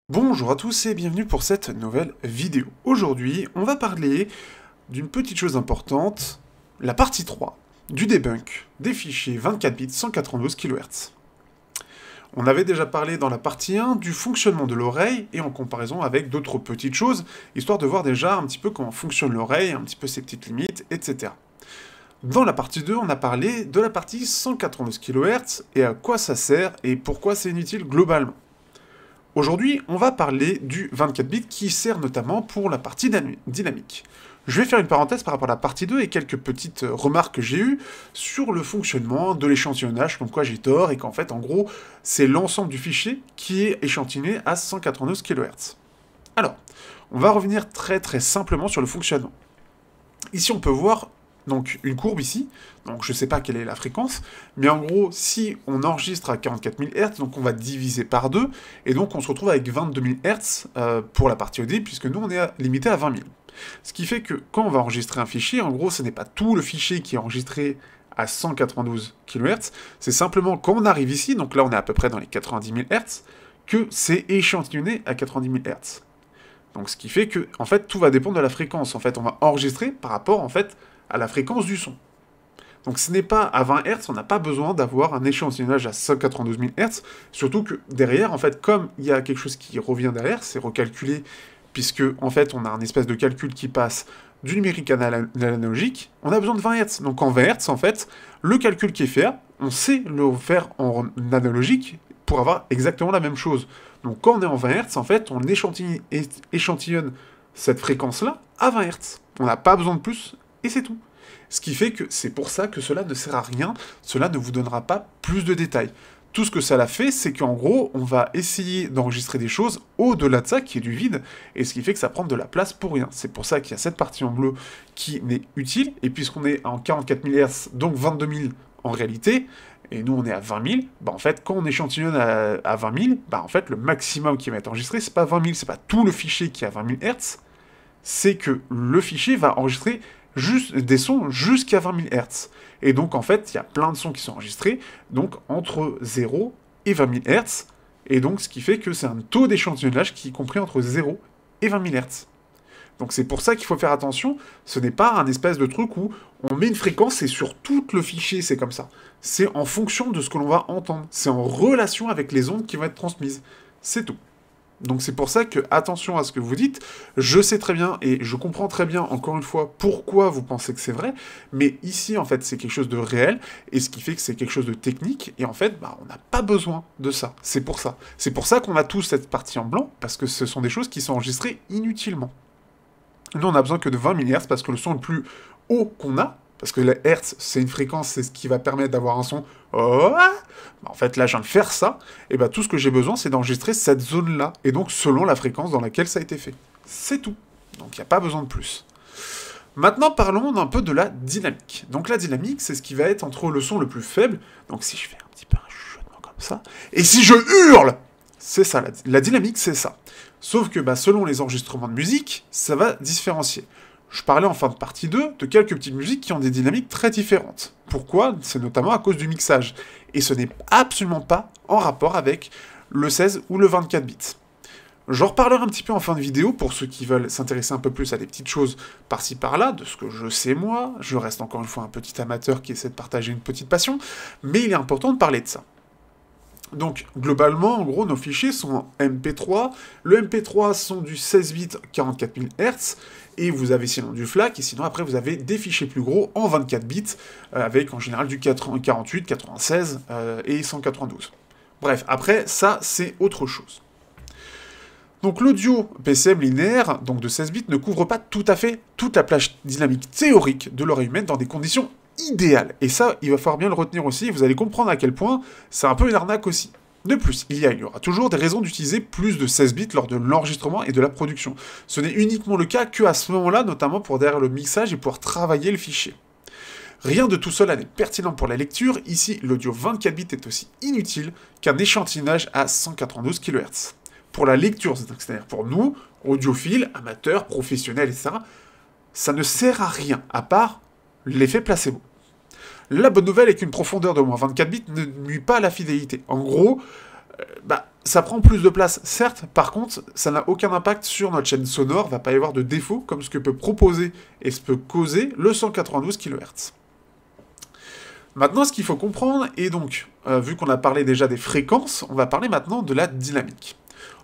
Bonjour à tous et bienvenue pour cette nouvelle vidéo. Aujourd'hui, on va parler d'une petite chose importante, la partie 3 du debunk des fichiers 24 bits 192 kHz. On avait déjà parlé dans la partie 1 du fonctionnement de l'oreille et en comparaison avec d'autres petites choses, histoire de voir déjà un petit peu comment fonctionne l'oreille, un petit peu ses petites limites, etc. Dans la partie 2, on a parlé de la partie 192 kHz et à quoi ça sert et pourquoi c'est inutile globalement. Aujourd'hui, on va parler du 24 bits qui sert notamment pour la partie dynamique. Je vais faire une parenthèse par rapport à la partie 2 et quelques petites remarques que j'ai eues sur le fonctionnement de l'échantillonnage, comme quoi j'ai tort, et qu'en fait, en gros, c'est l'ensemble du fichier qui est échantillonné à 192 kHz. Alors, on va revenir très simplement sur le fonctionnement. Ici, on peut voir donc une courbe ici, donc je ne sais pas quelle est la fréquence, mais en gros, si on enregistre à 44 000 Hz, donc on va diviser par 2, et donc on se retrouve avec 22 000 Hz pour la partie OD, puisque nous on est limité à 20 000. Ce qui fait que quand on va enregistrer un fichier, en gros, ce n'est pas tout le fichier qui est enregistré à 192 kHz, c'est simplement quand on arrive ici, donc là on est à peu près dans les 90 000 Hz, que c'est échantillonné à 90 000 Hz. Donc ce qui fait que, en fait, tout va dépendre de la fréquence. En fait, on va enregistrer par rapport, en fait, à la fréquence du son. Donc ce n'est pas à 20 Hz, on n'a pas besoin d'avoir un échantillonnage à 192 000 Hz, surtout que derrière, en fait, comme il y a quelque chose qui revient derrière, c'est recalculé, puisque, en fait, on a un espèce de calcul qui passe du numérique à l'analogique, on a besoin de 20 Hz. Donc en 20 Hz, en fait, le calcul qui est fait, on sait le faire en analogique pour avoir exactement la même chose. Donc quand on est en 20 Hz, en fait, on échantillonne cette fréquence-là à 20 Hz. On n'a pas besoin de plus, et c'est tout. Ce qui fait que c'est pour ça que cela ne sert à rien, cela ne vous donnera pas plus de détails. Tout ce que ça l'a fait, c'est qu'en gros, on va essayer d'enregistrer des choses au-delà de ça, qui est du vide, et ce qui fait que ça prend de la place pour rien. C'est pour ça qu'il y a cette partie en bleu qui n'est utile, et puisqu'on est en 44 000 Hz, donc 22 000 en réalité, et nous on est à 20 000, bah en fait, quand on échantillonne à 20 000, bah en fait, le maximum qui va être enregistré, c'est pas 20 000, c'est pas tout le fichier qui est à 20 000 Hz, c'est que le fichier va enregistrer juste des sons jusqu'à 20 000 Hz. Et donc, en fait, il y a plein de sons qui sont enregistrés, donc entre 0 et 20 000 Hz, et donc ce qui fait que c'est un taux d'échantillonnage qui est compris entre 0 et 20 000 Hz. Donc c'est pour ça qu'il faut faire attention, ce n'est pas un espèce de truc où on met une fréquence et sur tout le fichier c'est comme ça. C'est en fonction de ce que l'on va entendre, c'est en relation avec les ondes qui vont être transmises. C'est tout. Donc c'est pour ça que, attention à ce que vous dites, je sais très bien, et je comprends très bien, encore une fois, pourquoi vous pensez que c'est vrai, mais ici, en fait, c'est quelque chose de réel, et ce qui fait que c'est quelque chose de technique, et en fait, bah, on n'a pas besoin de ça, c'est pour ça. C'est pour ça qu'on a tous cette partie en blanc, parce que ce sont des choses qui sont enregistrées inutilement. Nous, on a besoin que de 20 000 Hz, parce que le son le plus haut qu'on a, parce que la Hertz, c'est une fréquence, c'est ce qui va permettre d'avoir un son... Oh, en fait, là, je viens de faire ça, et bah tout ce que j'ai besoin, c'est d'enregistrer cette zone-là, et donc selon la fréquence dans laquelle ça a été fait. C'est tout. Donc il n'y a pas besoin de plus. Maintenant, parlons un peu de la dynamique. Donc la dynamique, c'est ce qui va être entre le son le plus faible, donc si je fais un petit peu un chuchotement comme ça, et si je hurle, c'est ça, la dynamique, c'est ça. Sauf que bah, selon les enregistrements de musique, ça va différencier. Je parlais en fin de partie 2 de quelques petites musiques qui ont des dynamiques très différentes. Pourquoi? C'est notamment à cause du mixage. Et ce n'est absolument pas en rapport avec le 16 ou le 24 bits. J'en reparlerai un petit peu en fin de vidéo pour ceux qui veulent s'intéresser un peu plus à des petites choses par-ci par-là, de ce que je sais moi. Je reste encore une fois un petit amateur qui essaie de partager une petite passion, mais il est important de parler de ça. Donc, globalement, en gros, nos fichiers sont en MP3. Le MP3 sont du 16 bits 44 000 Hz, et vous avez sinon du FLAC, et sinon après vous avez des fichiers plus gros en 24 bits, avec en général du 48, 96 et 192. Bref, après, ça, c'est autre chose. Donc l'audio PCM linéaire, donc de 16 bits, ne couvre pas tout à fait toute la plage dynamique théorique de l'oreille humaine dans des conditions idéal. Et ça, il va falloir bien le retenir aussi, et vous allez comprendre à quel point c'est un peu une arnaque aussi. De plus, il y aura toujours des raisons d'utiliser plus de 16 bits lors de l'enregistrement et de la production. Ce n'est uniquement le cas qu'à ce moment-là, notamment pour derrière le mixage et pour travailler le fichier. Rien de tout cela n'est pertinent pour la lecture, ici l'audio 24 bits est aussi inutile qu'un échantillonnage à 192 kHz. Pour la lecture, c'est-à-dire pour nous, audiophiles, amateurs, professionnels, etc., ça ne sert à rien, à part l'effet placebo. La bonne nouvelle est qu'une profondeur de moins 24 bits ne nuit pas à la fidélité. En gros, Ça prend plus de place, certes, par contre, ça n'a aucun impact sur notre chaîne sonore, il va pas y avoir de défaut comme ce que peut proposer et ce peut causer le 192 kHz. Maintenant, ce qu'il faut comprendre, et donc, vu qu'on a parlé déjà des fréquences, on va parler maintenant de la dynamique.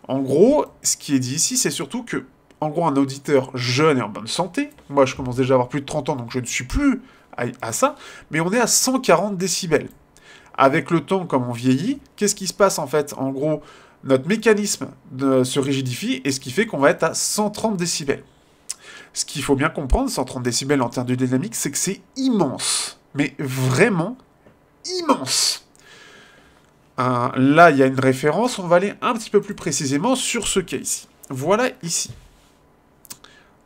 En gros, ce qui est dit ici, c'est surtout que, en gros, un auditeur jeune et en bonne santé, moi je commence déjà à avoir plus de 30 ans, donc je ne suis plus à ça, mais on est à 140 décibels. Avec le temps, comme on vieillit, qu'est-ce qui se passe en fait? En gros, notre mécanisme se rigidifie, et ce qui fait qu'on va être à 130 décibels. Ce qu'il faut bien comprendre, 130 décibels en termes de dynamique, c'est que c'est immense. Mais vraiment immense. Là, il y a une référence, on va aller un petit peu plus précisément sur ce cas ici. Voilà ici.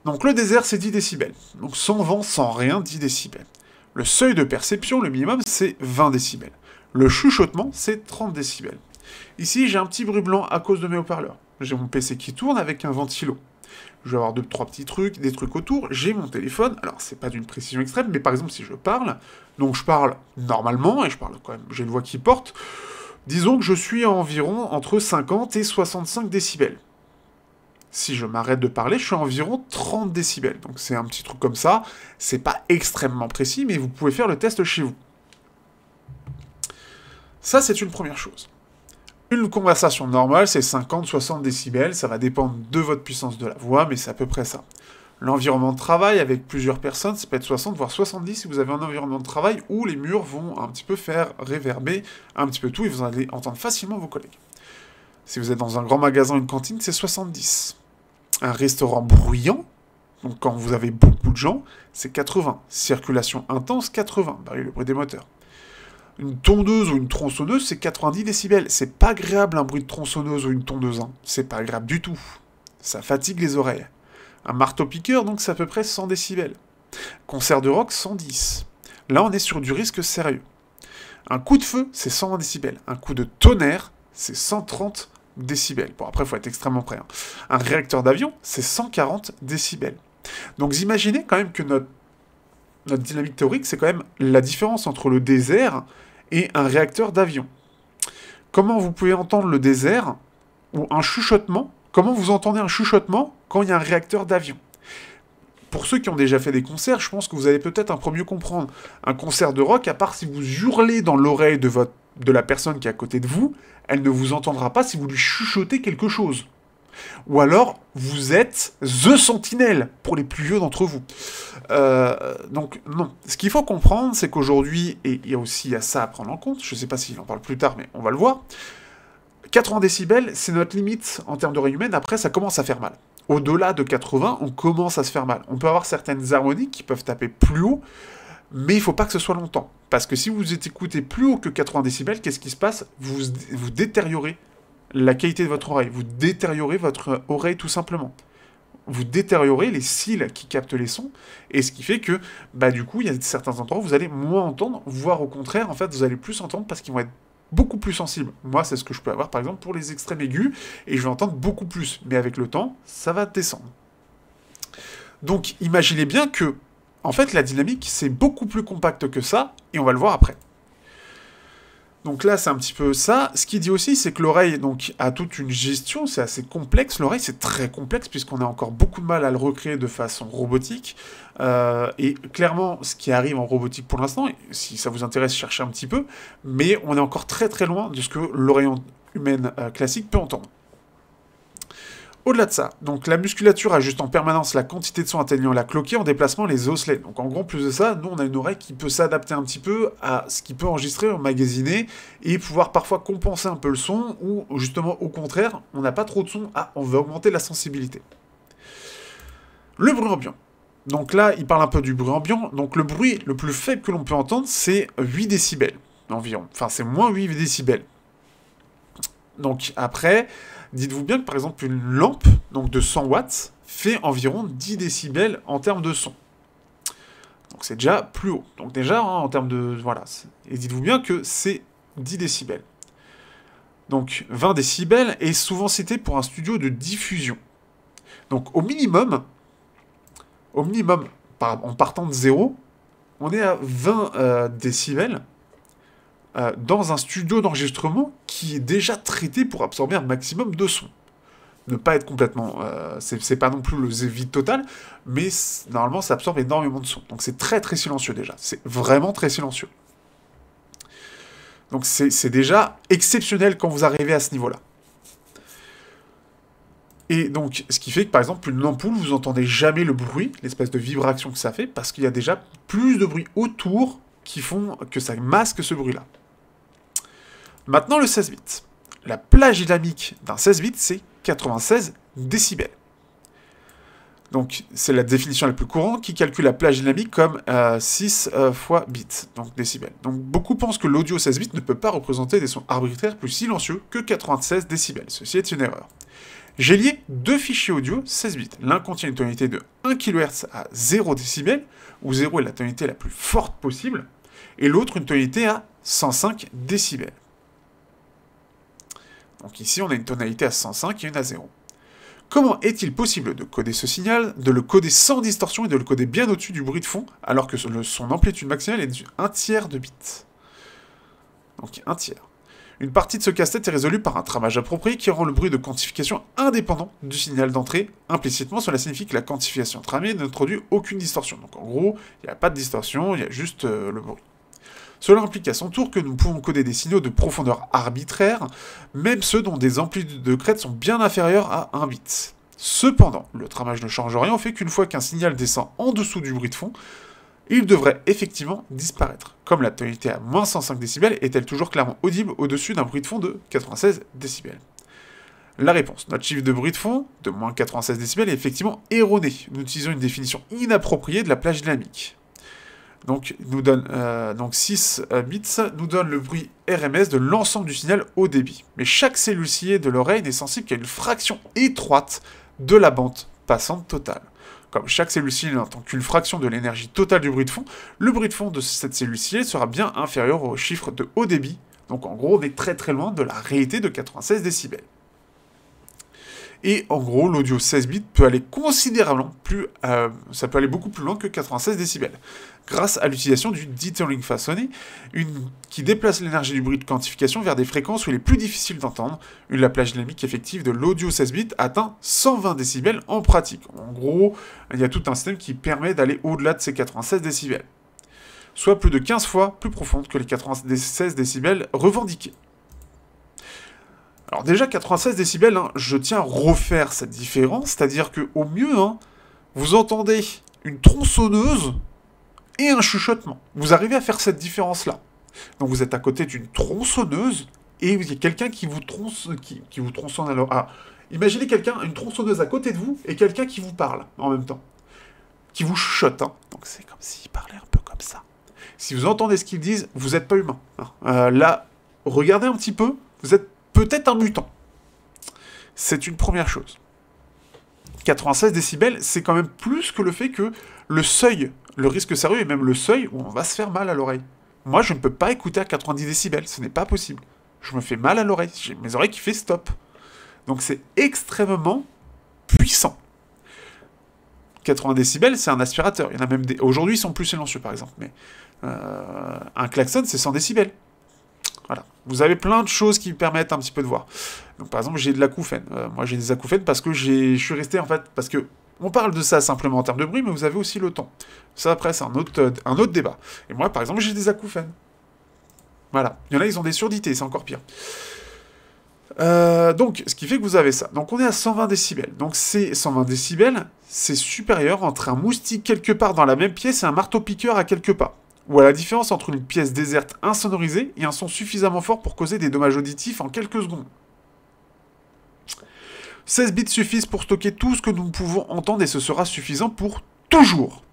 Donc le désert, c'est 10 décibels. Donc sans vent, sans rien, 10 décibels. Le seuil de perception, le minimum, c'est 20 décibels. Le chuchotement, c'est 30 décibels. Ici, j'ai un petit bruit blanc à cause de mes haut-parleurs. J'ai mon PC qui tourne avec un ventilo. Je vais avoir 2-3 petits trucs, des trucs autour. J'ai mon téléphone. Alors, c'est pas d'une précision extrême, mais par exemple, si je parle, donc je parle normalement, et je parle quand même, j'ai une voix qui porte. Disons que je suis à environ entre 50 et 65 décibels. Si je m'arrête de parler, je suis à environ 30 décibels. Donc c'est un petit truc comme ça. C'est pas extrêmement précis, mais vous pouvez faire le test chez vous. Ça, c'est une première chose. Une conversation normale, c'est 50-60 décibels, ça va dépendre de votre puissance de la voix, mais c'est à peu près ça. L'environnement de travail avec plusieurs personnes, ça peut être 60 voire 70 si vous avez un environnement de travail où les murs vont un petit peu faire réverber un petit peu tout et vous allez entendre facilement vos collègues. Si vous êtes dans un grand magasin, une cantine, c'est 70. Un restaurant bruyant, donc quand vous avez beaucoup de gens, c'est 80. Circulation intense, 80. Bah oui, le bruit des moteurs. Une tondeuse ou une tronçonneuse, c'est 90 décibels. C'est pas agréable un bruit de tronçonneuse ou une tondeuse. Hein. C'est pas agréable du tout. Ça fatigue les oreilles. Un marteau-piqueur, donc c'est à peu près 100 décibels. Concert de rock, 110. Là, on est sur du risque sérieux. Un coup de feu, c'est 120 décibels. Un coup de tonnerre, c'est 130 décibels. Bon, après, il faut être extrêmement près. Hein. Un réacteur d'avion, c'est 140 décibels. Donc, vous imaginez quand même que notre dynamique théorique, c'est quand même la différence entre le désert et un réacteur d'avion. Comment vous pouvez entendre le désert ou un chuchotement? Comment vous entendez un chuchotement quand il y a un réacteur d'avion? Pour ceux qui ont déjà fait des concerts, je pense que vous allez peut-être un peu mieux comprendre. Un concert de rock, à part si vous hurlez dans l'oreille de la personne qui est à côté de vous, elle ne vous entendra pas si vous lui chuchotez quelque chose. Ou alors, vous êtes The Sentinelle, pour les plus vieux d'entre vous. Donc, non. Ce qu'il faut comprendre, c'est qu'aujourd'hui, et il y a aussi ça à prendre en compte, je ne sais pas s'il en parle plus tard, mais on va le voir, 80 décibels, c'est notre limite en termes d'oreille humaine, après ça commence à faire mal. Au-delà de 80, on commence à se faire mal. On peut avoir certaines harmoniques qui peuvent taper plus haut, mais il ne faut pas que ce soit longtemps. Parce que si vous écoutez plus haut que 80 décibels, qu'est-ce qui se passe? Vous détériorez la qualité de votre oreille. Vous détériorez votre oreille tout simplement. Vous détériorez les cils qui captent les sons, et ce qui fait que, bah du coup, il y a certains endroits où vous allez moins entendre, voire au contraire, en fait, vous allez plus entendre parce qu'ils vont être beaucoup plus sensibles. Moi, c'est ce que je peux avoir, par exemple, pour les extrêmes aigus, et je vais entendre beaucoup plus. Mais avec le temps, ça va descendre. Donc, imaginez bien que, en fait, la dynamique, c'est beaucoup plus compact que ça, et on va le voir après. Donc là, c'est un petit peu ça. Ce qu'il dit aussi, c'est que l'oreille donc a toute une gestion, c'est assez complexe. L'oreille, c'est très complexe, puisqu'on a encore beaucoup de mal à le recréer de façon robotique. Et clairement, ce qui arrive en robotique pour l'instant, si ça vous intéresse, cherchez un petit peu, mais on est encore très très loin de ce que l'oreille humaine classique peut entendre. Au-delà de ça, donc la musculature ajuste en permanence la quantité de son atteignant la cloquée en déplacement les osselets. Donc en gros, plus de ça, nous on a une oreille qui peut s'adapter un petit peu à ce qui peut enregistrer, emmagasiner, et pouvoir parfois compenser un peu le son, ou justement au contraire, on n'a pas trop de son, on veut augmenter la sensibilité. Le bruit ambiant. Donc là, il parle un peu du bruit ambiant. Donc le bruit le plus faible que l'on peut entendre, c'est 8 décibels environ. Enfin, c'est moins 8 décibels. Donc après, dites-vous bien que par exemple une lampe donc de 100 watts fait environ 10 décibels en termes de son. Donc c'est déjà plus haut. Donc déjà, en termes de... Voilà. Et dites-vous bien que c'est 10 décibels. Donc 20 décibels est souvent cité pour un studio de diffusion. Donc au minimum, en partant de 0, on est à 20 décibels dans un studio d'enregistrement qui est déjà traité pour absorber un maximum de son. Ne pas être complètement... c'est pas non plus le vide total, mais normalement ça absorbe énormément de son. Donc c'est très très silencieux déjà. C'est vraiment très silencieux. Donc c'est déjà exceptionnel quand vous arrivez à ce niveau-là. Et donc, ce qui fait que, par exemple, une ampoule, vous n'entendez jamais le bruit, l'espèce de vibration que ça fait, parce qu'il y a déjà plus de bruit autour qui font que ça masque ce bruit-là. Maintenant, le 16 bits. La plage dynamique d'un 16 bits, c'est 96 décibels. Donc, c'est la définition la plus courante qui calcule la plage dynamique comme 6 fois bits, donc décibels. Donc, beaucoup pensent que l'audio 16 bits ne peut pas représenter des sons arbitraires plus silencieux que 96 décibels. Ceci est une erreur. J'ai lié deux fichiers audio 16 bits. L'un contient une tonalité de 1 kHz à 0 décibels, où 0 est la tonalité la plus forte possible, et l'autre une tonalité à 105 décibels. Donc ici, on a une tonalité à 105 et une à 0. Comment est-il possible de coder ce signal, de le coder sans distorsion et de le coder bien au-dessus du bruit de fond, alors que son amplitude maximale est de 1/3 de bits? Donc 1/3. Une partie de ce casse-tête est résolue par un trammage approprié qui rend le bruit de quantification indépendant du signal d'entrée. Implicitement, cela signifie que la quantification trammée n'introduit aucune distorsion. Donc en gros, il n'y a pas de distorsion, il y a juste le bruit. Cela implique à son tour que nous pouvons coder des signaux de profondeur arbitraire, même ceux dont des amplitudes de crête sont bien inférieures à 1 bit. Cependant, le trammage ne change rien au fait qu'une fois qu'un signal descend en dessous du bruit de fond, il devrait effectivement disparaître. Comme la tonalité à moins 105 décibels est-elle toujours clairement audible au-dessus d'un bruit de fond de 96 décibels? La réponse. Notre chiffre de bruit de fond, de moins 96 décibels, est effectivement erroné. Nous utilisons une définition inappropriée de la plage dynamique. Donc, nous donne, 6 bits nous donne le bruit RMS de l'ensemble du signal haut débit. Mais chaque cellule ciliée de l'oreille n'est sensible qu'à une fraction étroite de la bande passante totale. Comme chaque cellule ciliée n'entend qu'une fraction de l'énergie totale du bruit de fond, le bruit de fond de cette cellule ciliée sera bien inférieur au chiffre de haut débit. Donc en gros, on est très très loin de la réalité de 96 décibels. Et en gros, l'audio 16 bits peut aller considérablement plus... ça peut aller beaucoup plus loin que 96 décibels. Grâce à l'utilisation du dithering façonné, qui déplace l'énergie du bruit de quantification vers des fréquences où il est plus difficile d'entendre. La plage dynamique effective de l'audio 16 bits atteint 120 décibels en pratique. En gros, il y a tout un système qui permet d'aller au-delà de ces 96 décibels. Soit plus de 15 fois plus profonde que les 96 décibels revendiqués. Alors déjà, 96 décibels, je tiens à refaire cette différence, c'est-à-dire qu'au mieux, vous entendez une tronçonneuse et un chuchotement. Vous arrivez à faire cette différence-là. Donc vous êtes à côté d'une tronçonneuse et il y a quelqu'un qui vous tronçonne alors. Ah, imaginez une tronçonneuse à côté de vous et quelqu'un qui vous parle en même temps. Qui vous chuchote. Donc c'est comme s'il parlait un peu comme ça. Si vous entendez ce qu'ils disent, vous n'êtes pas humain. Là, regardez un petit peu, vous êtes peut-être un mutant. C'est une première chose. 96 décibels, c'est quand même plus que le fait que le seuil, le risque sérieux, et même le seuil où on va se faire mal à l'oreille. Moi, je ne peux pas écouter à 90 décibels, ce n'est pas possible. Je me fais mal à l'oreille, j'ai mes oreilles qui font stop. Donc c'est extrêmement puissant. 80 décibels, c'est un aspirateur. Il y en a même des... Aujourd'hui, ils sont plus silencieux, par exemple. Mais un klaxon, c'est 100 décibels. Voilà. Vous avez plein de choses qui permettent un petit peu de voir. Donc, par exemple, j'ai de l'acouphène. Moi, j'ai des acouphènes parce que je suis resté, en fait, parce que on parle de ça simplement en termes de bruit, mais vous avez aussi le ton. Ça, après, c'est un autre débat. Et moi, par exemple, j'ai des acouphènes. Voilà. Il y en a, ils ont des surdités, c'est encore pire. Donc, ce qui fait que vous avez ça. Donc, on est à 120 décibels. Donc, ces 120 décibels, c'est supérieur entre un moustique quelque part dans la même pièce et un marteau-piqueur à quelques pas. Ou à la différence entre une pièce déserte insonorisée et un son suffisamment fort pour causer des dommages auditifs en quelques secondes. 16 bits suffisent pour stocker tout ce que nous pouvons entendre et ce sera suffisant pour toujours.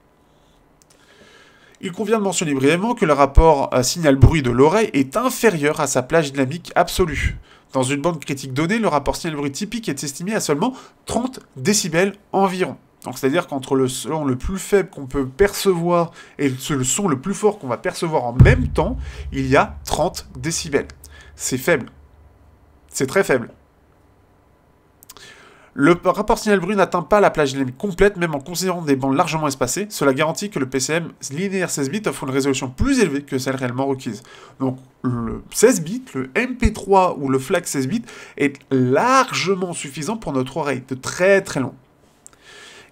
Il convient de mentionner brièvement que le rapport signal-bruit de l'oreille est inférieur à sa plage dynamique absolue. Dans une bande critique donnée, le rapport signal-bruit typique est estimé à seulement 30 décibels environ. Donc c'est-à-dire qu'entre le son le plus faible qu'on peut percevoir et le son le plus fort qu'on va percevoir en même temps, il y a 30 décibels. C'est faible. C'est très faible. Le rapport signal-bruit n'atteint pas la plage dynamique complète, même en considérant des bandes largement espacées. Cela garantit que le PCM linéaire 16 bits offre une résolution plus élevée que celle réellement requise. Donc le 16 bits, le MP3 ou le FLAC 16 bits est largement suffisant pour notre oreille, de très très loin.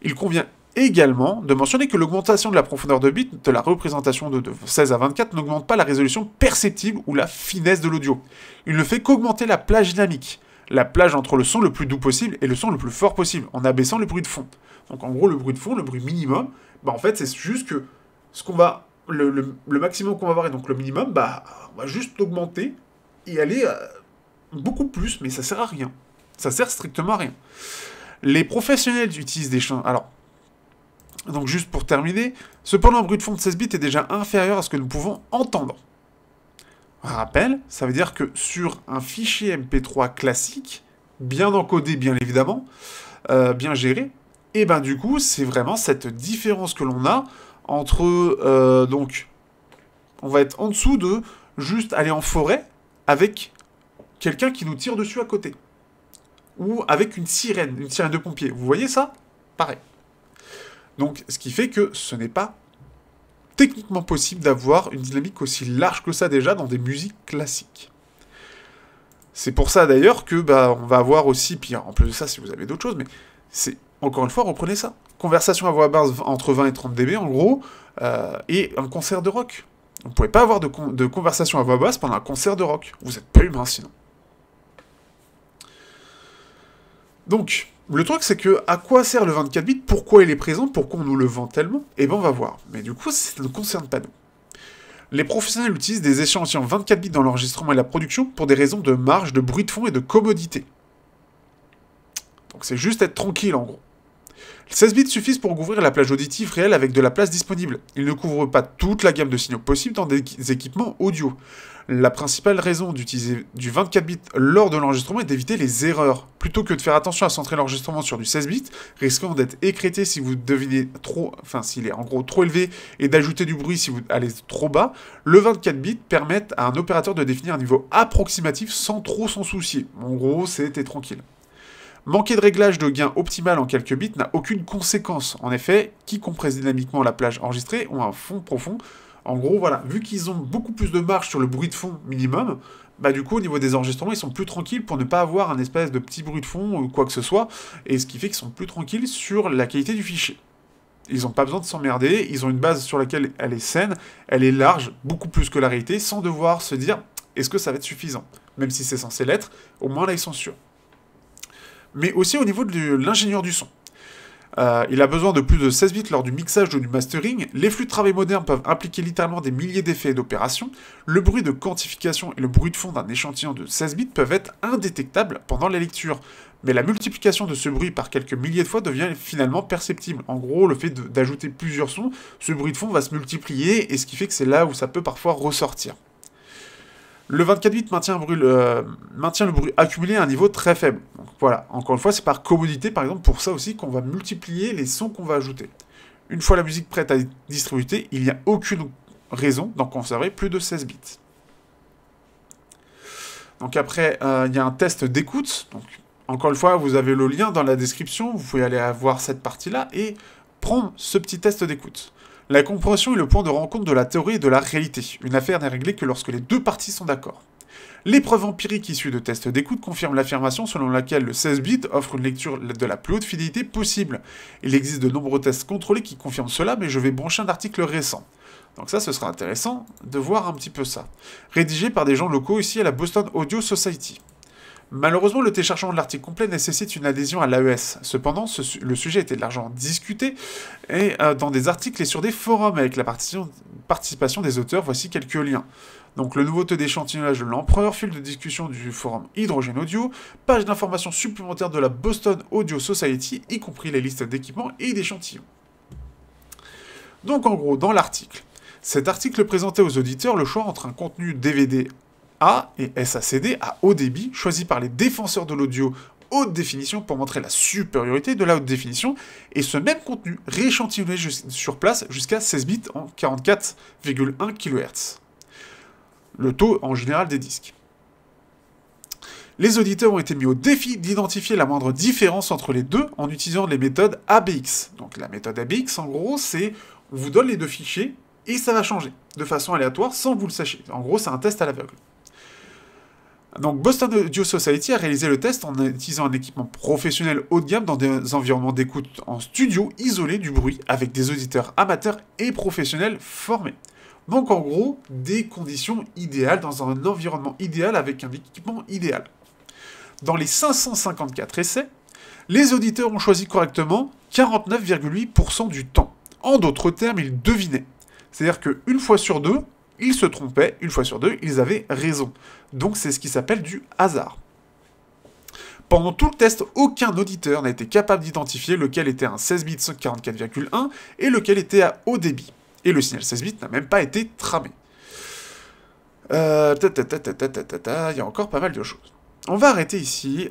Il convient également de mentionner que l'augmentation de la profondeur de bits de la représentation de 16 à 24 n'augmente pas la résolution perceptible ou la finesse de l'audio. Il ne fait qu'augmenter la plage dynamique. La plage entre le son le plus doux possible et le son le plus fort possible, en abaissant le bruit de fond. Donc en gros, le bruit de fond, le bruit minimum, en fait, c'est juste que ce qu'on va, le maximum qu'on va avoir et donc le minimum, on va juste l'augmenter et aller beaucoup plus, mais ça sert à rien. Ça sert strictement à rien. Les professionnels utilisent des champs. Alors, donc juste pour terminer, cependant, un bruit de fond de 16 bits est déjà inférieur à ce que nous pouvons entendre. Rappel, ça veut dire que sur un fichier MP3 classique, bien encodé bien évidemment, bien géré, et du coup c'est vraiment cette différence que l'on a entre, donc, on va être en dessous de juste aller en forêt avec quelqu'un qui nous tire dessus à côté. Ou avec une sirène de pompier. Vous voyez ça? Pareil. Donc ce qui fait que ce n'est pas techniquement possible d'avoir une dynamique aussi large que ça déjà dans des musiques classiques. C'est pour ça d'ailleurs que on va avoir aussi, puis en plus de ça si vous avez d'autres choses, mais c'est encore une fois reprenez ça. Conversation à voix basse entre 20 et 30 dB en gros, et un concert de rock. Vous ne pouvez pas avoir de conversation à voix basse pendant un concert de rock. Vous n'êtes pas humain sinon. Donc, le truc, c'est que, à quoi sert le 24 bits? Pourquoi il est présent? Pourquoi on nous le vend tellement? Eh ben, on va voir. Mais du coup, ça ne concerne pas nous. Les professionnels utilisent des échantillons 24 bits dans l'enregistrement et la production pour des raisons de marge, de bruit de fond et de commodité. Donc, c'est juste être tranquille, en gros. Les 16 bits suffisent pour couvrir la plage auditive réelle avec de la place disponible. Ils ne couvrent pas toute la gamme de signaux possibles dans des équipements audio. La principale raison d'utiliser du 24 bits lors de l'enregistrement est d'éviter les erreurs. Plutôt que de faire attention à centrer l'enregistrement sur du 16 bits, risquant d'être écrété si vous devinez trop, s'il est en gros trop élevé, et d'ajouter du bruit si vous allez trop bas, le 24 bits permet à un opérateur de définir un niveau approximatif sans trop s'en soucier. En gros, c'était tranquille. Manquer de réglage de gain optimal en quelques bits n'a aucune conséquence. En effet, qui compresse dynamiquement la plage enregistrée ont un fond profond. En gros, voilà, vu qu'ils ont beaucoup plus de marge sur le bruit de fond minimum, du coup, au niveau des enregistrements, ils sont plus tranquilles pour ne pas avoir un espèce de petit bruit de fond ou quoi que ce soit, et ce qui fait qu'ils sont plus tranquilles sur la qualité du fichier. Ils n'ont pas besoin de s'emmerder, ils ont une base sur laquelle elle est saine, elle est large, beaucoup plus que la réalité, sans devoir se dire, est-ce que ça va être suffisant? Même si c'est censé l'être, au moins là, ils sont sûrs. Mais aussi au niveau de l'ingénieur du son. Il a besoin de plus de 16 bits lors du mixage ou du mastering. Les flux de travail modernes peuvent impliquer littéralement des milliers d'effets et d'opérations. Le bruit de quantification et le bruit de fond d'un échantillon de 16 bits peuvent être indétectables pendant la lecture. Mais la multiplication de ce bruit par quelques milliers de fois devient finalement perceptible. En gros, le fait d'ajouter plusieurs sons, ce bruit de fond va se multiplier, et ce qui fait que c'est là où ça peut parfois ressortir. Le 24 bits maintient le bruit accumulé à un niveau très faible. Donc voilà, encore une fois, c'est par commodité, par exemple, pour ça aussi qu'on va multiplier les sons qu'on va ajouter. Une fois la musique prête à être distribuée, il n'y a aucune raison d'en conserver plus de 16 bits. Donc après, il y a un test d'écoute. Donc encore une fois, vous avez le lien dans la description, vous pouvez aller voir cette partie-là et prendre ce petit test d'écoute. La compréhension est le point de rencontre de la théorie et de la réalité. Une affaire n'est réglée que lorsque les deux parties sont d'accord. Les preuves empiriques issues de tests d'écoute confirment l'affirmation selon laquelle le 16 bits offre une lecture de la plus haute fidélité possible. Il existe de nombreux tests contrôlés qui confirment cela, mais je vais brancher un article récent. Donc ça, ce sera intéressant de voir un petit peu ça. Rédigé par des gens locaux ici à la Boston Audio Society. Malheureusement, le téléchargement de l'article complet nécessite une adhésion à l'AES. Cependant, le sujet était largement discuté et dans des articles et sur des forums avec la participation des auteurs. Voici quelques liens. Donc, le nouveau taux d'échantillonnage de l'empereur, fil de discussion du forum Hydrogène Audio, page d'information supplémentaire de la Boston Audio Society, y compris les listes d'équipements et d'échantillons. Donc, en gros, dans l'article, cet article présentait aux auditeurs le choix entre un contenu DVD A et SACD à haut débit, choisi par les défenseurs de l'audio haute définition pour montrer la supériorité de la haute définition, et ce même contenu rééchantillonné sur place jusqu'à 16 bits en 44,1 kHz. Le taux en général des disques. Les auditeurs ont été mis au défi d'identifier la moindre différence entre les deux en utilisant les méthodes ABX. Donc la méthode ABX, en gros, c'est on vous donne les deux fichiers et ça va changer de façon aléatoire sans que vous le sachiez. En gros, c'est un test à l'aveugle. Donc Boston Audio Society a réalisé le test en utilisant un équipement professionnel haut de gamme dans des environnements d'écoute en studio isolés du bruit avec des auditeurs amateurs et professionnels formés. Donc en gros, des conditions idéales dans un environnement idéal avec un équipement idéal. Dans les 554 essais, les auditeurs ont choisi correctement 49,8% du temps. En d'autres termes, ils devinaient. C'est-à-dire qu'une fois sur deux, ils se trompaient, une fois sur deux, ils avaient raison. Donc c'est ce qui s'appelle du hasard. Pendant tout le test, aucun auditeur n'a été capable d'identifier lequel était un 16 bits 44,1 et lequel était à haut débit. Et le signal 16 bits n'a même pas été tramé. Il y a encore pas mal de choses. On va arrêter ici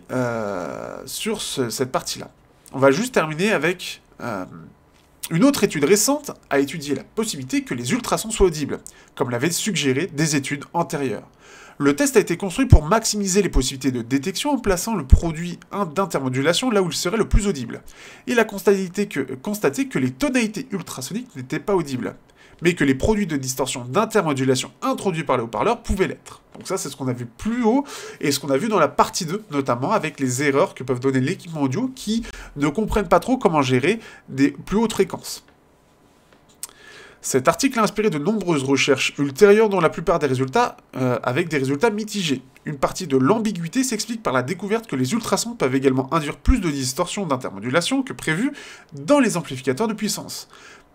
sur cette partie-là. On va juste terminer avec une autre étude récente a étudié la possibilité que les ultrasons soient audibles, comme l'avaient suggéré des études antérieures. Le test a été construit pour maximiser les possibilités de détection en plaçant le produit d'intermodulation là où il serait le plus audible. Il a constaté que les tonalités ultrasoniques n'étaient pas audibles, mais que les produits de distorsion d'intermodulation introduits par les haut-parleurs pouvaient l'être. Donc ça, c'est ce qu'on a vu plus haut, et ce qu'on a vu dans la partie 2, notamment avec les erreurs que peuvent donner l'équipement audio qui ne comprennent pas trop comment gérer des plus hautes fréquences. Cet article a inspiré de nombreuses recherches ultérieures dont la plupart des résultats avec des résultats mitigés. Une partie de l'ambiguïté s'explique par la découverte que les ultrasons peuvent également induire plus de distorsion d'intermodulation que prévu dans les amplificateurs de puissance.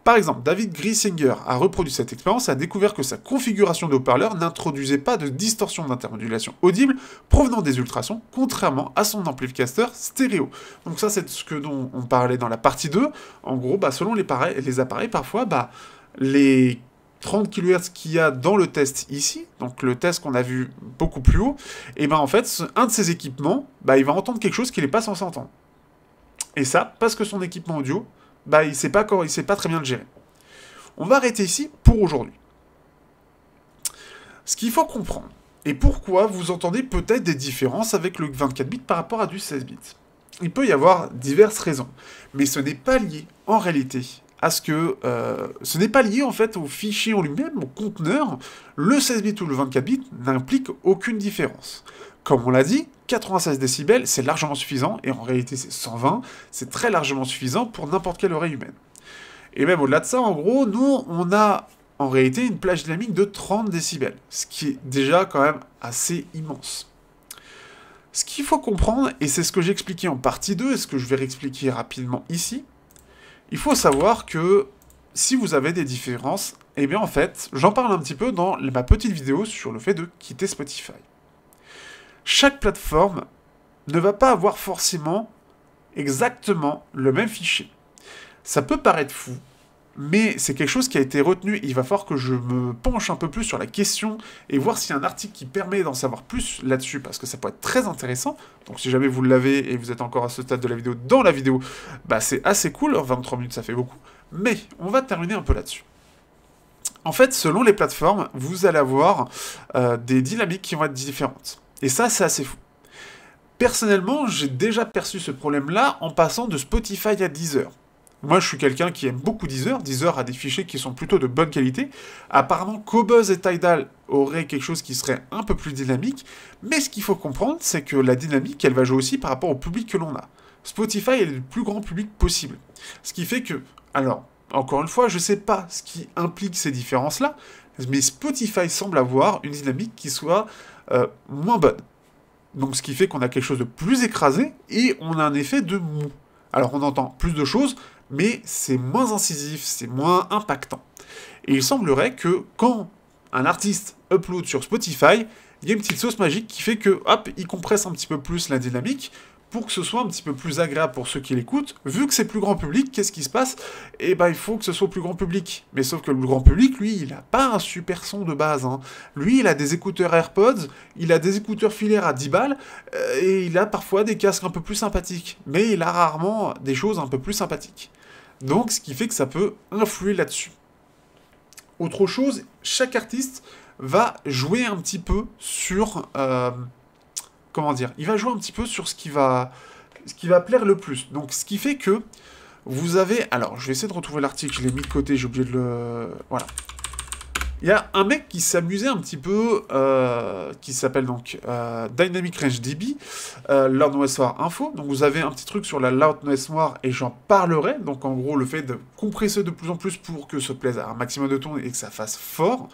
Par exemple, David Griesinger a reproduit cette expérience et a découvert que sa configuration de haut-parleur n'introduisait pas de distorsion d'intermodulation audible provenant des ultrasons, contrairement à son amplificateur stéréo. Donc ça, c'est ce dont on parlait dans la partie 2. En gros, selon les appareils, parfois, les 30 kHz qu'il y a dans le test ici, donc le test qu'on a vu beaucoup plus haut, et en fait, un de ces équipements, il va entendre quelque chose qu'il n'est pas censé entendre. Et ça, parce que son équipement audio, il sait pas très bien le gérer. On va arrêter ici pour aujourd'hui. Ce qu'il faut comprendre, et pourquoi vous entendez peut-être des différences avec le 24 bits par rapport à du 16 bits. Il peut y avoir diverses raisons, mais ce n'est pas lié, en réalité, à ce que... ce n'est pas lié, en fait, au fichier en lui-même, au conteneur. Le 16 bits ou le 24 bits n'implique aucune différence. Comme on l'a dit, 96 décibels, c'est largement suffisant, et en réalité c'est 120, c'est très largement suffisant pour n'importe quelle oreille humaine. Et même au-delà de ça, en gros, nous, on a en réalité une plage dynamique de 30 décibels, ce qui est déjà quand même assez immense. Ce qu'il faut comprendre, et c'est ce que j'ai expliqué en partie 2, et ce que je vais réexpliquer rapidement ici, il faut savoir que si vous avez des différences, en fait, j'en parle un petit peu dans ma petite vidéo sur le fait de quitter Spotify. Chaque plateforme ne va pas avoir forcément exactement le même fichier. Ça peut paraître fou, mais c'est quelque chose qui a été retenu. Il va falloir que je me penche un peu plus sur la question et voir s'il y a un article qui permet d'en savoir plus là-dessus, parce que ça peut être très intéressant. Donc si jamais vous l'avez et vous êtes encore à ce stade de la vidéo, dans la vidéo, c'est assez cool. 23 minutes, ça fait beaucoup. Mais on va terminer un peu là-dessus. En fait, selon les plateformes, vous allez avoir des dynamiques qui vont être différentes. Et ça, c'est assez fou. Personnellement, j'ai déjà perçu ce problème-là en passant de Spotify à Deezer. Moi, je suis quelqu'un qui aime beaucoup Deezer. Deezer a des fichiers qui sont plutôt de bonne qualité. Apparemment, Qobuz et Tidal auraient quelque chose qui serait un peu plus dynamique. Mais ce qu'il faut comprendre, c'est que la dynamique, elle va jouer aussi par rapport au public que l'on a. Spotify est le plus grand public possible. Ce qui fait que... Alors, encore une fois, je ne sais pas ce qui implique ces différences-là, mais Spotify semble avoir une dynamique qui soit moins bonne. Donc ce qui fait qu'on a quelque chose de plus écrasé et on a un effet de mou. Alors on entend plus de choses, mais c'est moins incisif, c'est moins impactant. Et il semblerait que quand un artiste upload sur Spotify, il y a une petite sauce magique qui fait que, hop, il compresse un petit peu plus la dynamique pour que ce soit un petit peu plus agréable pour ceux qui l'écoutent. Vu que c'est plus grand public, qu'est-ce qui se passe? Il faut que ce soit plus grand public. Mais sauf que le grand public, lui, il n'a pas un super son de base. Lui, il a des écouteurs AirPods, il a des écouteurs filaires à 10 balles, et il a parfois des casques un peu plus sympathiques. Mais il a rarement des choses un peu plus sympathiques. Donc, ce qui fait que ça peut influer là-dessus. Autre chose, chaque artiste va jouer un petit peu sur comment dire, il va jouer un petit peu sur ce qui va plaire le plus. Donc, ce qui fait que vous avez... Alors, je vais essayer de retrouver l'article, je l'ai mis de côté, j'ai oublié de le... Voilà. Il y a un mec qui s'amusait un petit peu, qui s'appelle donc Dynamic Range DB, Loudness War Info. Donc vous avez un petit truc sur la Loudness War et j'en parlerai. Donc en gros, le fait de compresser de plus en plus pour que ça plaise à un maximum de tons et que ça fasse fort.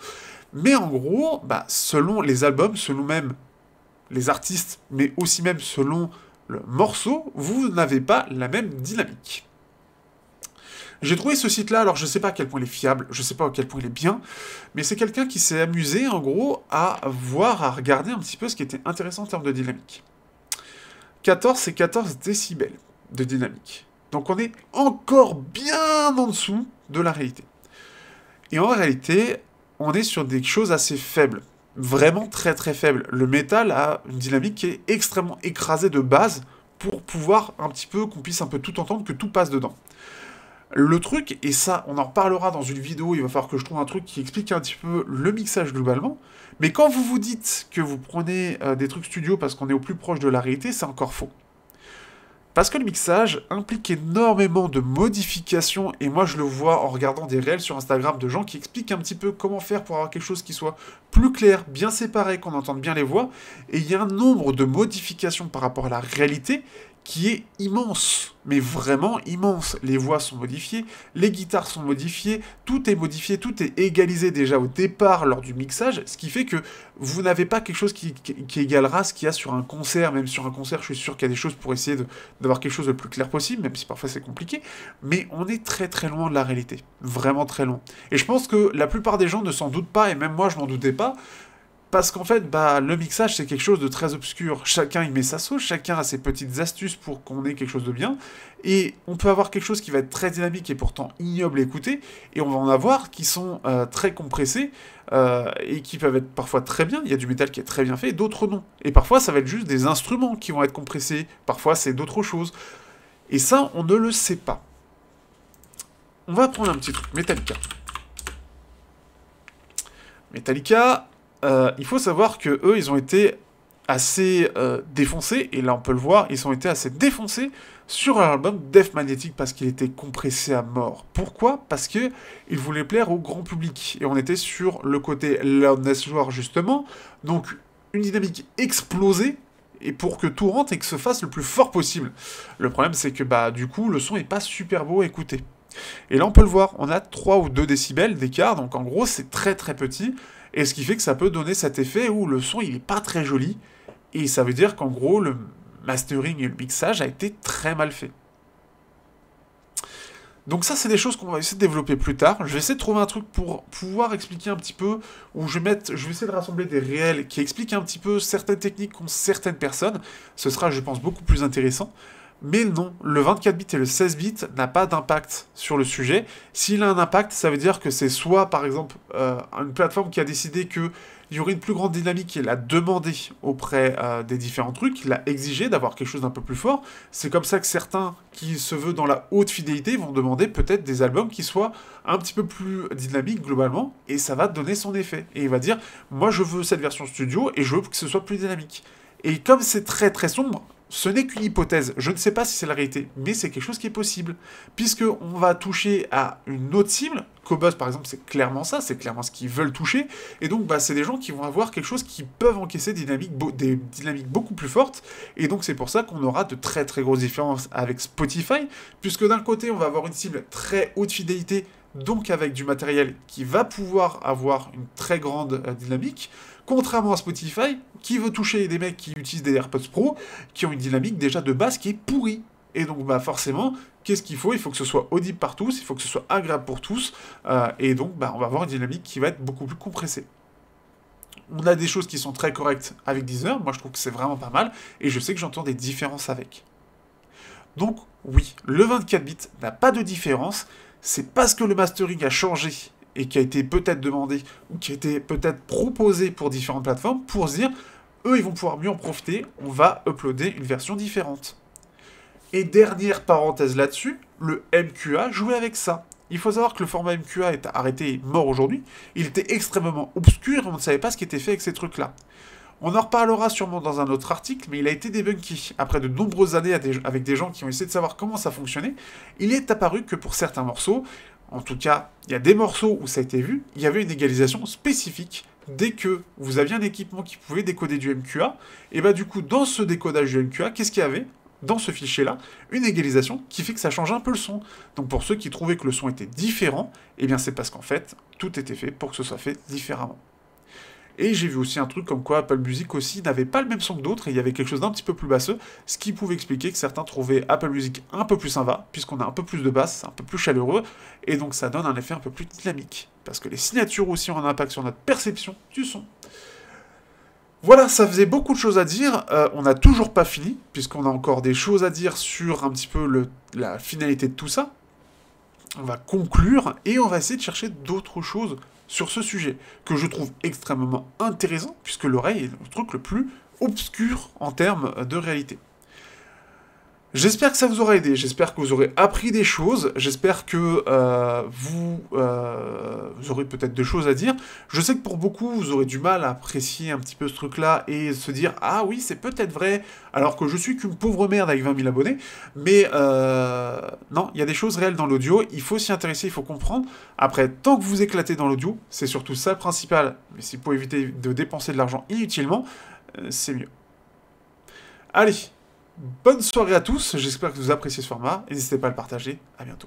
Mais en gros, bah, selon les albums, selon même les artistes, mais aussi même selon le morceau, vous n'avez pas la même dynamique. J'ai trouvé ce site-là, alors je sais pas à quel point il est fiable, je sais pas à quel point il est bien, mais c'est quelqu'un qui s'est amusé, en gros, à voir, à regarder un petit peu ce qui était intéressant en termes de dynamique. 14, c'est 14 décibels de dynamique. Donc on est encore bien en dessous de la réalité. Et en réalité, on est sur des choses assez faibles. Vraiment très très faibles. Le métal a une dynamique qui est extrêmement écrasée de base pour pouvoir un petit peu, qu'on puisse un peu tout entendre, que tout passe dedans. Le truc, et ça, on en reparlera dans une vidéo, il va falloir que je trouve un truc qui explique un petit peu le mixage globalement, mais quand vous vous dites que vous prenez des trucs studio parce qu'on est au plus proche de la réalité, c'est encore faux. Parce que le mixage implique énormément de modifications, et moi je le vois en regardant des réels sur Instagram de gens qui expliquent un petit peu comment faire pour avoir quelque chose qui soit plus clair, bien séparé, qu'on entende bien les voix, et il y a un nombre de modifications par rapport à la réalité qui est immense, mais vraiment immense. Les voix sont modifiées, les guitares sont modifiées, tout est modifié, tout est égalisé déjà au départ lors du mixage, ce qui fait que vous n'avez pas quelque chose qui égalera ce qu'il y a sur un concert. Même sur un concert, je suis sûr qu'il y a des choses pour essayer d'avoir quelque chose le plus clair possible, même si parfois c'est compliqué, mais on est très très loin de la réalité, vraiment très loin. Et je pense que la plupart des gens ne s'en doutent pas, et même moi je m'en doutais pas, parce qu'en fait, bah, le mixage, c'est quelque chose de très obscur. Chacun y met sa sauce, chacun a ses petites astuces pour qu'on ait quelque chose de bien. Et on peut avoir quelque chose qui va être très dynamique et pourtant ignoble à écouter. Et on va en avoir qui sont très compressés et qui peuvent être parfois très bien. Il y a du métal qui est très bien fait, d'autres non. Et parfois, ça va être juste des instruments qui vont être compressés. Parfois, c'est d'autres choses. Et ça, on ne le sait pas. On va prendre un petit truc. Metallica. Metallica... il faut savoir que eux, ils ont été assez défoncés, et là on peut le voir, ils ont été assez défoncés sur leur album Death Magnetic parce qu'il était compressé à mort. Pourquoi? Parce que ils voulaient plaire au grand public, et on était sur le côté Loudness War justement, donc une dynamique explosée, et pour que tout rentre et que se fasse le plus fort possible. Le problème c'est que bah du coup le son est pas super beau à écouter. Et là on peut le voir, on a 3 ou 2 décibels d'écart, donc en gros c'est très très petit. Et ce qui fait que ça peut donner cet effet où le son, il est pas très joli. Et ça veut dire qu'en gros, le mastering et le mixage a été très mal fait. Donc ça, c'est des choses qu'on va essayer de développer plus tard. Je vais essayer de trouver un truc pour pouvoir expliquer un petit peu, où je vais essayer de rassembler des réels qui expliquent un petit peu certaines techniques qu'ont certaines personnes. Ce sera, je pense, beaucoup plus intéressant. Mais non, le 24 bits et le 16 bits n'a pas d'impact sur le sujet. S'il a un impact, ça veut dire que c'est soit, par exemple, une plateforme qui a décidé qu'il y aurait une plus grande dynamique et l'a demandé auprès des différents trucs, l'a exigé d'avoir quelque chose d'un peu plus fort. C'est comme ça que certains qui se veulent dans la haute fidélité vont demander peut-être des albums qui soient un petit peu plus dynamiques globalement, et ça va donner son effet. Et il va dire, moi je veux cette version studio et je veux que ce soit plus dynamique. Et comme c'est très très sombre, ce n'est qu'une hypothèse, je ne sais pas si c'est la réalité, mais c'est quelque chose qui est possible, puisqu'on va toucher à une autre cible. Qobuz par exemple, c'est clairement ça, c'est clairement ce qu'ils veulent toucher, et donc bah, c'est des gens qui vont avoir quelque chose qui peuvent encaisser des dynamiques beaucoup plus fortes, et donc c'est pour ça qu'on aura de très très grosses différences avec Spotify, puisque d'un côté on va avoir une cible très haute fidélité, donc avec du matériel qui va pouvoir avoir une très grande dynamique, contrairement à Spotify, qui veut toucher des mecs qui utilisent des AirPods Pro, qui ont une dynamique déjà de base qui est pourrie. Et donc bah forcément, qu'est-ce qu'il faut? Il faut que ce soit audible par tous, il faut que ce soit agréable pour tous, et donc bah, on va avoir une dynamique qui va être beaucoup plus compressée. On a des choses qui sont très correctes avec Deezer, moi je trouve que c'est vraiment pas mal, et je sais que j'entends des différences avec. Donc oui, le 24 bits n'a pas de différence, c'est parce que le mastering a changé et qui a été peut-être demandé, ou qui a été peut-être proposé pour différentes plateformes, pour se dire, eux, ils vont pouvoir mieux en profiter, on va uploader une version différente. Et dernière parenthèse là-dessus, le MQA jouait avec ça. Il faut savoir que le format MQA est arrêté et mort aujourd'hui, il était extrêmement obscur, et on ne savait pas ce qui était fait avec ces trucs-là. On en reparlera sûrement dans un autre article, mais il a été débunké. Après de nombreuses années avec des gens qui ont essayé de savoir comment ça fonctionnait, il est apparu que pour certains morceaux, en tout cas, il y a des morceaux où ça a été vu, il y avait une égalisation spécifique. Dès que vous aviez un équipement qui pouvait décoder du MQA, et bah du coup, dans ce décodage du MQA, qu'est-ce qu'il y avait dans ce fichier-là? Une égalisation qui fait que ça change un peu le son. Donc pour ceux qui trouvaient que le son était différent, eh bien c'est parce qu'en fait, tout était fait pour que ce soit fait différemment. Et j'ai vu aussi un truc comme quoi Apple Music aussi n'avait pas le même son que d'autres, et il y avait quelque chose d'un petit peu plus basseux, ce qui pouvait expliquer que certains trouvaient Apple Music un peu plus sympa, puisqu'on a un peu plus de basse, un peu plus chaleureux, et donc ça donne un effet un peu plus dynamique. Parce que les signatures aussi ont un impact sur notre perception du son. Voilà, ça faisait beaucoup de choses à dire, on n'a toujours pas fini, puisqu'on a encore des choses à dire sur un petit peu la finalité de tout ça. On va conclure, et on va essayer de chercher d'autres choses sur ce sujet, que je trouve extrêmement intéressant, puisque l'oreille est le truc le plus obscur en termes de réalité. J'espère que ça vous aura aidé, j'espère que vous aurez appris des choses, j'espère que vous aurez peut-être des choses à dire. Je sais que pour beaucoup, vous aurez du mal à apprécier un petit peu ce truc-là et se dire « Ah oui, c'est peut-être vrai, alors que je suis qu'une pauvre merde avec 20 000 abonnés. » Mais non, il y a des choses réelles dans l'audio, il faut s'y intéresser, il faut comprendre. Après, tant que vous éclatez dans l'audio, c'est surtout ça le principal. Mais si vous pouvez éviter de dépenser de l'argent inutilement, c'est mieux. Allez, bonne soirée à tous, j'espère que vous appréciez ce format, n'hésitez pas à le partager, à bientôt.